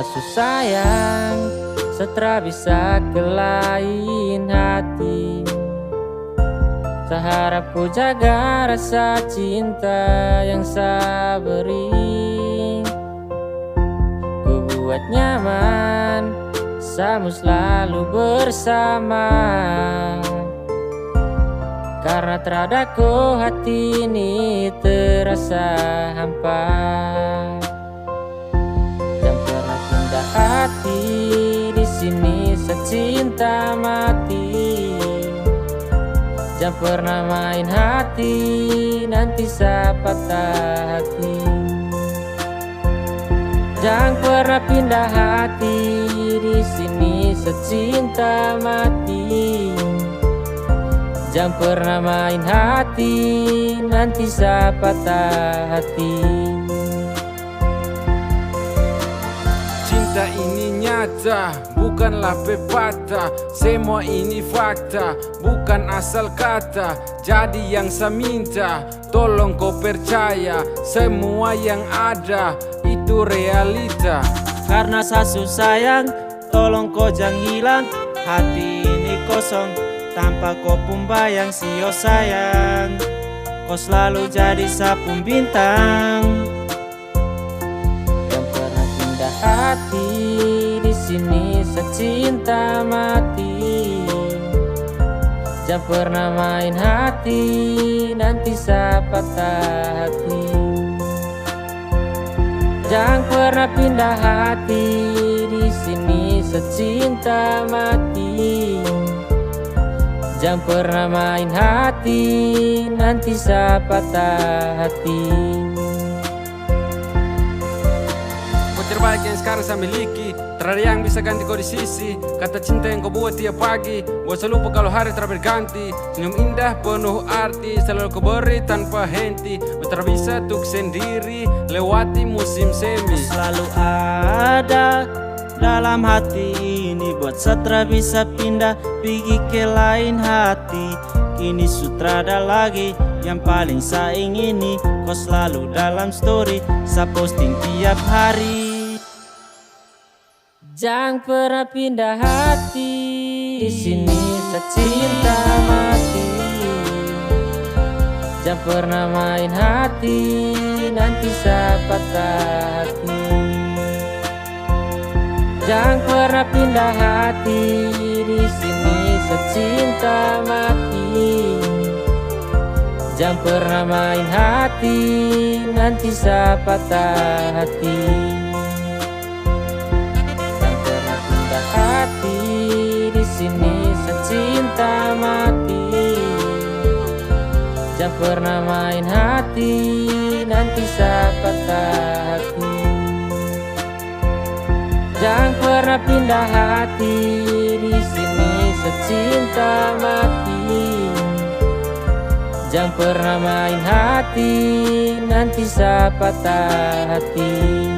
sasu sayang setra bisa ke lain hati. Seharap ku jaga rasa cinta yang saya beri. Ku buat nyaman, samu selalu bersama. Karena terhadapku hati ini terasa hampa. Jangan pernah pindah hati, di sini secinta mati. Jangan pernah main hati, nanti saya patah hati. Jangan pernah pindah hati, di sini secinta mati. Jangan pernah main hati, nanti saya patah hati. Cinta ini nyata, bukanlah pepatah. Semua ini fakta, bukan asal kata. Jadi yang saya minta, tolong kau percaya. Semua yang ada, itu realita. Karena sasu sayang, tolong kau jangan hilang. Hati ini kosong, tanpa kau pun bayang sio sayang. Kau selalu jadi sapung bintang. Jangan pernah pindah hati, di sini secinta mati. Jangan pernah main hati, nanti saya patah hati. Jangan pernah pindah hati, di sini secinta mati. Jangan pernah main hati, nanti saya patah hati. Kau terbaik yang sekarang saya miliki. Terada yang bisa ganti kau di sisi. Kata cinta yang kau buat tiap pagi, buat saya lupa kalau hari telah berganti. Senyum indah penuh arti, selalu kau beri tanpa henti. Betul bisa tuk sendiri, lewati musim semi. Selalu ada dalam hati ini, buat setra bisa pindah pergi ke lain hati. Kini sutrada lagi yang paling saya ingini. Kau selalu dalam story, saya posting tiap hari. Jangan pernah pindah hati, di sini secinta mati. Jangan pernah main hati, nanti saya patah hati. Jangan pernah pindah hati, di sini secinta mati. Jangan pernah main hati, nanti saya patah hati. Jangan pernah pindah hati, di sini secinta mati. Jangan pernah main hati, nanti saya patah hati. Jangan pernah pindah hati, di sini secinta mati. Jangan pernah main hati, nanti saya patah hati.